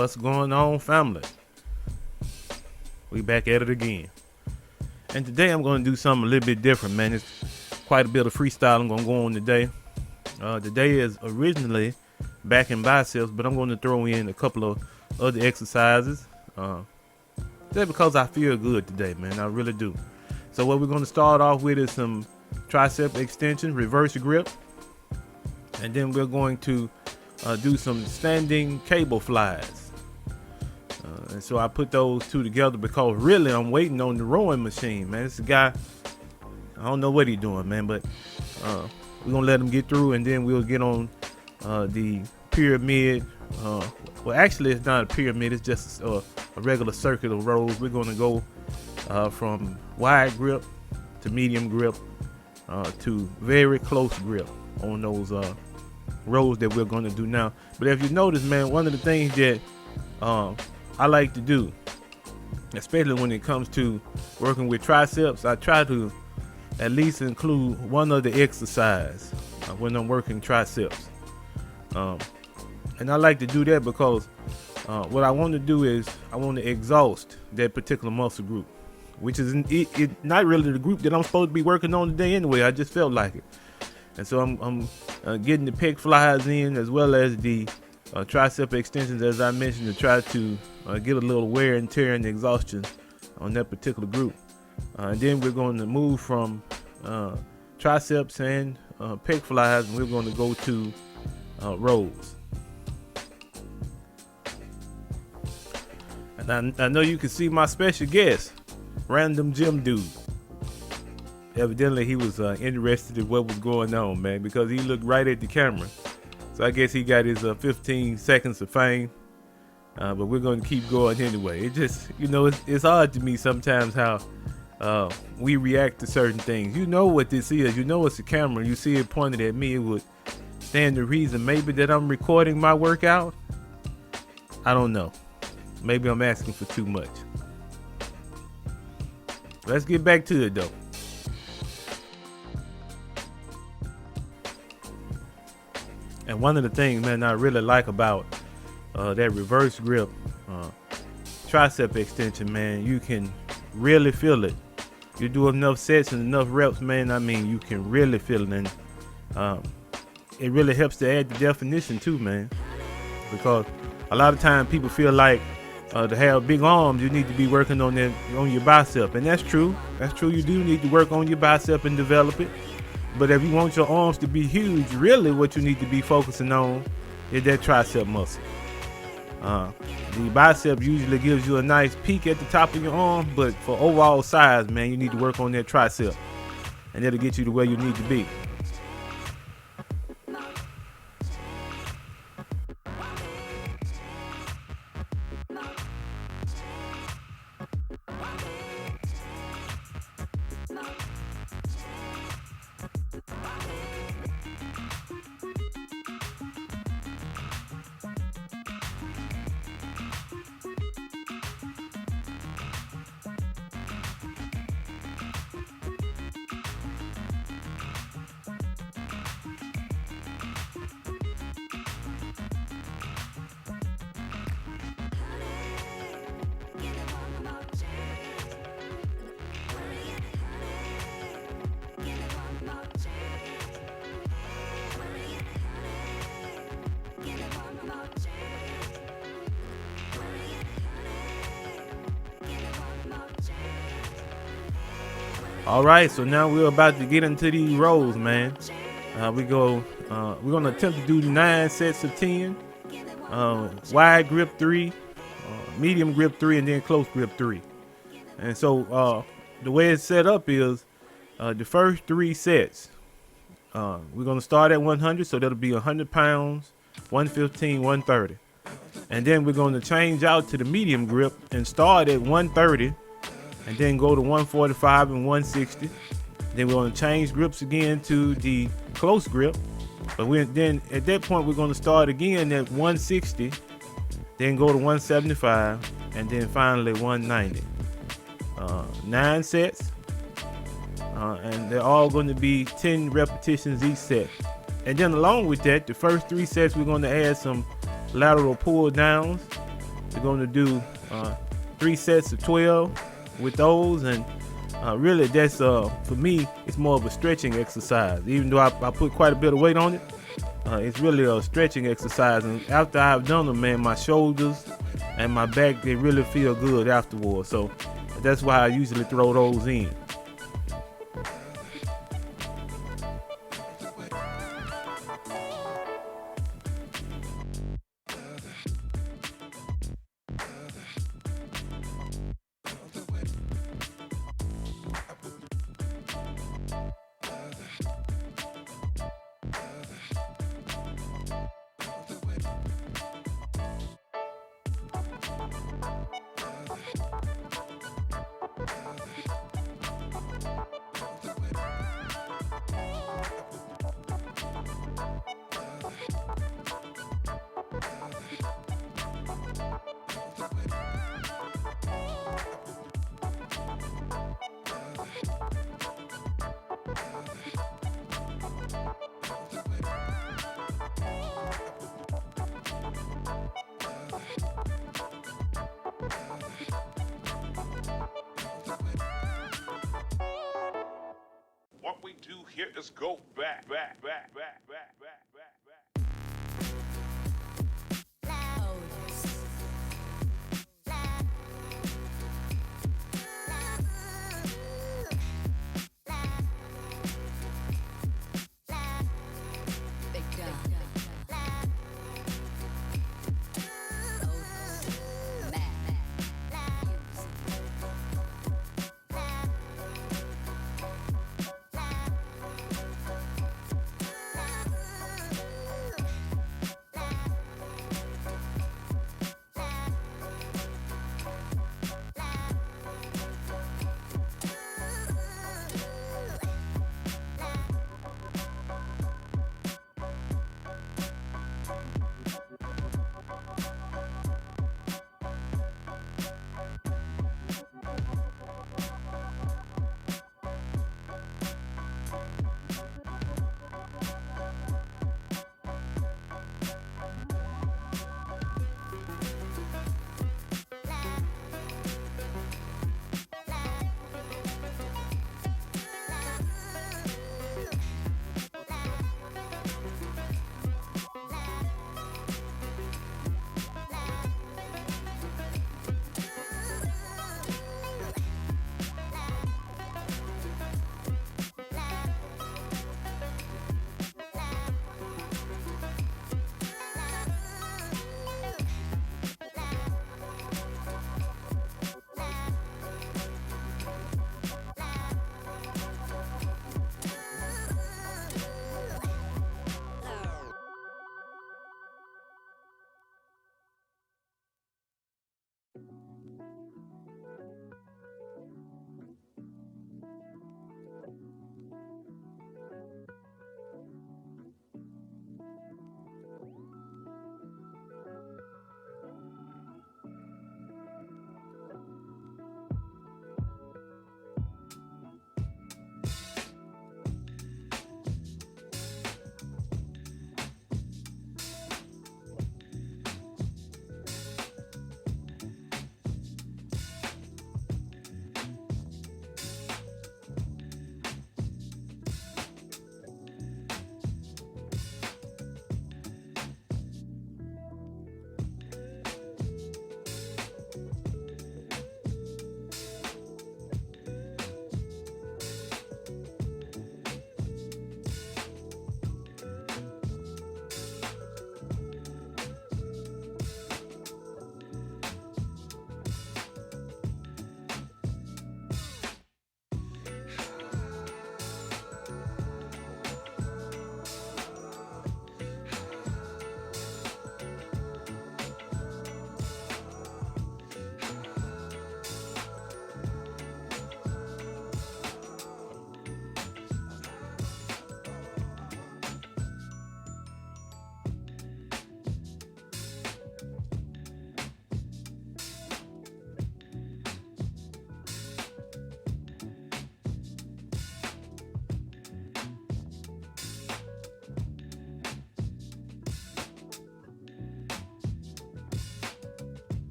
What's going on, family? We back at it again. And today I'm going to do something a little bit different, man. It's quite a bit of freestyle I'm going to go on today. Today is originally back in biceps, but I'm going to throw in a couple of other exercises. Just because I feel good today, man. I really do. So what we're going to start off with is some tricep extension, reverse grip. And then we're going to do some standing cable flies. And so I put those two together because really I'm waiting on the rowing machine, man. It's a guy, I don't know what he's doing, man, but we're going to let him get through and then we'll get on the pyramid. Well, actually, it's not a pyramid. It's just a regular circuit of rows. We're going to go from wide grip to medium grip to very close grip on those rows that we're going to do now. But if you notice, man, one of the things that I like to do, especially when it comes to working with triceps, I try to at least include one other exercise when I'm working triceps. And I like to do that because what I want to do is I want to exhaust that particular muscle group, which is not really the group that I'm supposed to be working on today anyway. I just felt like it. And so I'm getting the pec flies in as well as the tricep extensions, as I mentioned, to try to get a little wear and tear and exhaustion on that particular group. And then we're going to move from triceps and pec flies, and we're going to go to rows. And I know you can see my special guest, Random Gym Dude. Evidently he was interested in what was going on, man, because he looked right at the camera. So I guess he got his 15 seconds of fame. But we're going to keep going anyway. It just, it's hard to me sometimes how we react to certain things. You know what this is. You know it's a camera. You see it pointed at me. It would stand to reason maybe that I'm recording my workout. I don't know. Maybe I'm asking for too much. Let's get back to it though. And one of the things, man, I really like about that reverse grip tricep extension, man, you can really feel it. You do enough sets and enough reps, man, I mean, you can really feel it. And it really helps to add the definition too, man, because a lot of times people feel like to have big arms, you need to be working on your bicep, and that's true. That's true. You do need to work on your bicep and develop it. But if you want your arms to be huge, really what you need to be focusing on is that tricep muscle. The bicep usually gives you a nice peak at the top of your arm, but for overall size, man, you need to work on that tricep, and that'll get you to where you need to be. All right, so now we're about to get into these rows, man. We're gonna attempt to do 9 sets of 10. Wide grip 3, medium grip 3, and then close grip 3. And so the way it's set up is the first 3 sets. We're gonna start at 100, so that'll be 100 pounds, 115, 130. And then we're gonna change out to the medium grip and start at 130. And then go to 145 and 160. Then we're going to change grips again to the close grip. But then at that point, we're going to start again at 160. Then go to 175. And then finally 190. 9 sets. And they're all going to be 10 repetitions each set. And then along with that, the first 3 sets, we're going to add some lateral pull downs. We're going to do 3 sets of 12 with those, and really that's for me, it's more of a stretching exercise. Even though I put quite a bit of weight on it, it's really a stretching exercise. And after I've done them, man, my shoulders and my back, they really feel good afterwards. So that's why I usually throw those in. What we do here is go back.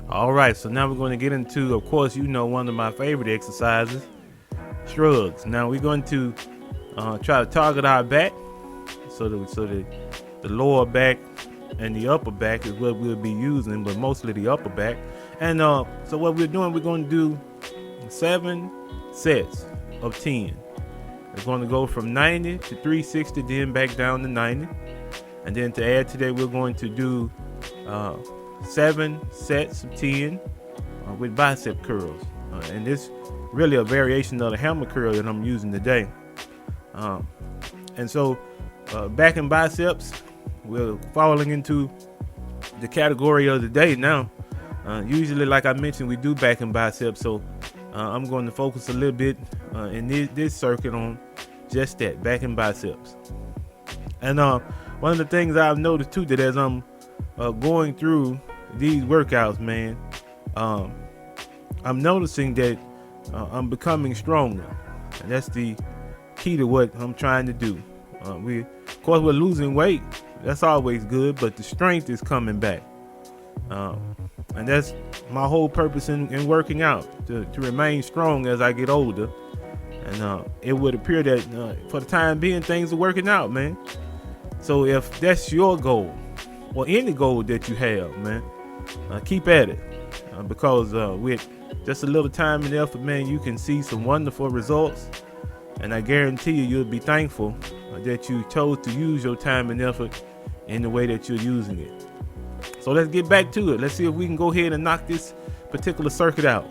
All right, so now we're going to get into, of course, one of my favorite exercises, shrugs. Now we're going to try to target our back, so the lower back and the upper back is what we'll be using, but mostly the upper back. And so what we're doing, we're going to do 7 sets of 10. We're going to go from 90 to 360, then back down to 90. And then to add to that, we're going to do 7 sets of 10 with bicep curls. And this really a variation of the hammer curl that I'm using today. And so back and biceps, we're falling into the category of the day now. Usually, like I mentioned, we do back and biceps. So I'm going to focus a little bit in this circuit on just that, back and biceps. And one of the things I've noticed too, that as I'm going through these workouts, man, I'm noticing that I'm becoming stronger, and that's the key to what I'm trying to do. Of course, we're losing weight. That's always good, but the strength is coming back, and that's my whole purpose in working out, to remain strong as I get older. And it would appear that for the time being, things are working out, man. So if that's your goal, or any goal that you have, man, keep at it, because with just a little time and effort, man, you can see some wonderful results. And I guarantee you'll be thankful that you chose to use your time and effort in the way that you're using it. So let's get back to it. Let's see if we can go ahead and knock this particular circuit out.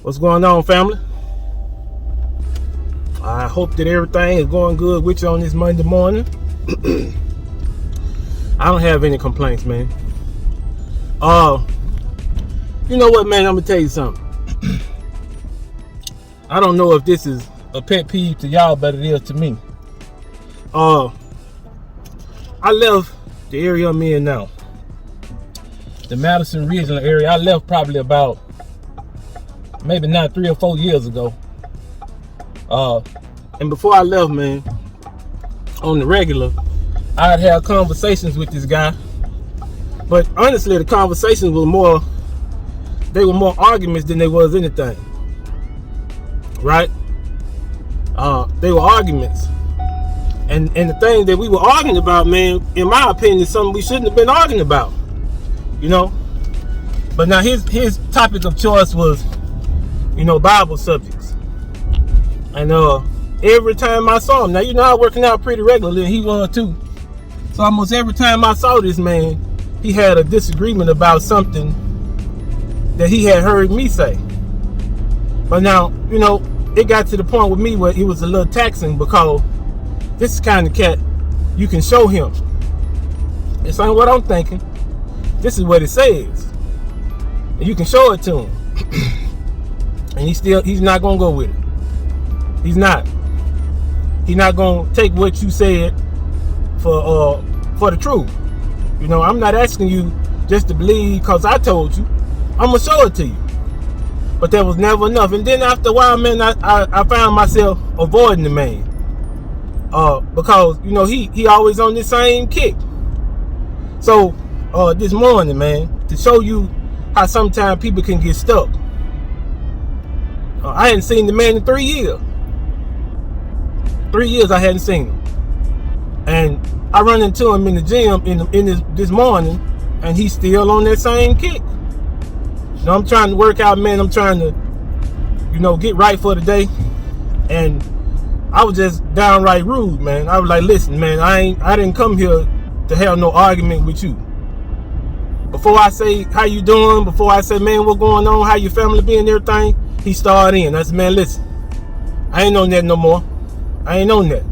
What's going on, family? I hope that everything is going good with you on this Monday morning. I don't have any complaints, man. You know what, man? I'm gonna tell you something. I don't know if this is a pet peeve to y'all, but it is to me. I left the area I'm in now, the Madison regional area. I left probably about maybe not 3 or 4 years ago. And before I left, man, on the regular, I'd have conversations with this guy. But honestly, the conversations were more arguments than they was anything. Right? They were arguments. And the thing that we were arguing about, man, in my opinion, is something we shouldn't have been arguing about. You know? But now his topic of choice was, Bible subjects. And every time I saw him, now I working out pretty regularly, and he was too. So almost every time I saw this man, he had a disagreement about something that he had heard me say. But now, it got to the point with me where it was a little taxing, because this is the kind of cat you can show him. This ain't what I'm thinking. This is what it says. And you can show it to him. And he's not gonna go with it. He's not. He's not gonna take what you said for the truth. I'm not asking you just to believe because I told you. I'm gonna show it to you. But that was never enough. And then after a while, man, I found myself avoiding the man. Because he always on the same kick. So this morning, man, to show you how sometimes people can get stuck. I hadn't seen the man in 3 years. 3 years I hadn't seen him. And I run into him in the gym this morning, and he's still on that same kick. I'm trying to work out, man. I'm trying to, get right for the day. And I was just downright rude, man. I was like, listen, man, I didn't come here to have no argument with you. Before I say how you doing, before I say, man, what's going on, how your family be and everything, he started in. I said, man, listen, I ain't on that no more. I ain't on that.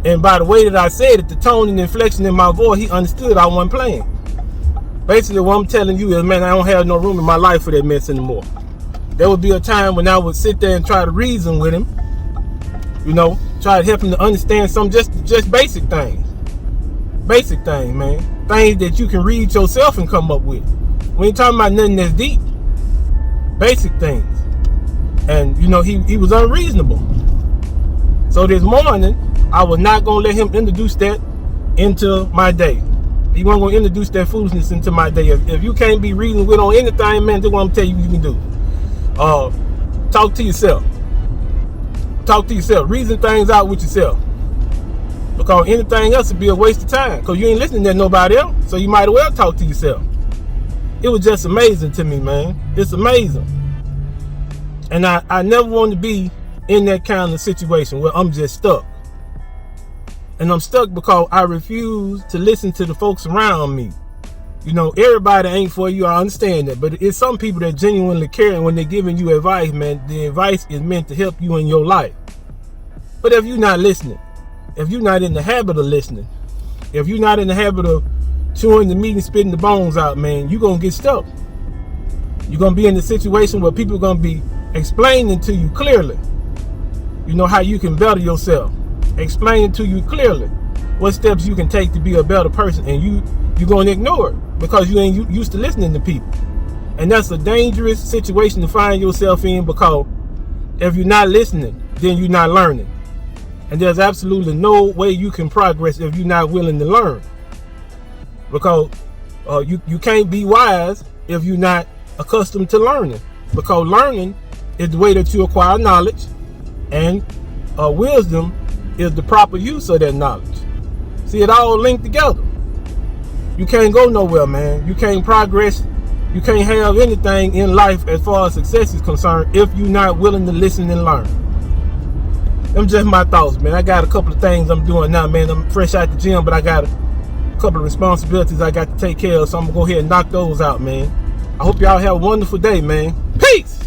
And by the way that I said it, the tone and inflection in my voice, he understood I wasn't playing. Basically, what I'm telling you is, man, I don't have no room in my life for that mess anymore. There would be a time when I would sit there and try to reason with him, try to help him to understand some just basic things. Basic things, man. Things that you can read yourself and come up with. We ain't talking about nothing that's deep. Basic things. And, he was unreasonable. So this morning, I was not going to let him introduce that into my day. He wasn't going to introduce that foolishness into my day. If you can't be reasonable with on anything, man, do what I'm telling you can do. Talk to yourself. Talk to yourself. Reason things out with yourself. Because anything else would be a waste of time. Because you ain't listening to nobody else. So you might as well talk to yourself. It was just amazing to me, man. It's amazing. And I never want to be in that kind of situation where I'm just stuck. And I'm stuck because I refuse to listen to the folks around me. Everybody ain't for you, I understand that. But it's some people that genuinely care, and when they're giving you advice, man, the advice is meant to help you in your life. But if you're not listening, if you're not in the habit of listening, if you're not in the habit of chewing the meat and spitting the bones out, man, you're going to get stuck. You're going to be in a situation where people are going to be explaining to you clearly, how you can better yourself. Explaining to you clearly what steps you can take to be a better person, and you're going to ignore it because you ain't used to listening to people. And that's a dangerous situation to find yourself in, because if you're not listening, then you're not learning. And there's absolutely no way you can progress if you're not willing to learn. Because you can't be wise if you're not accustomed to learning. Because learning is the way that you acquire knowledge, and wisdom is the proper use of that knowledge. See, it all linked together. You can't go nowhere, man. You can't progress. You can't have anything in life as far as success is concerned if you're not willing to listen and learn. Them just my thoughts, man. I got a couple of things I'm doing now, man. I'm fresh out the gym, but I got a couple of responsibilities I got to take care of, so I'm gonna go ahead and knock those out, man. I hope y'all have a wonderful day, man. Peace!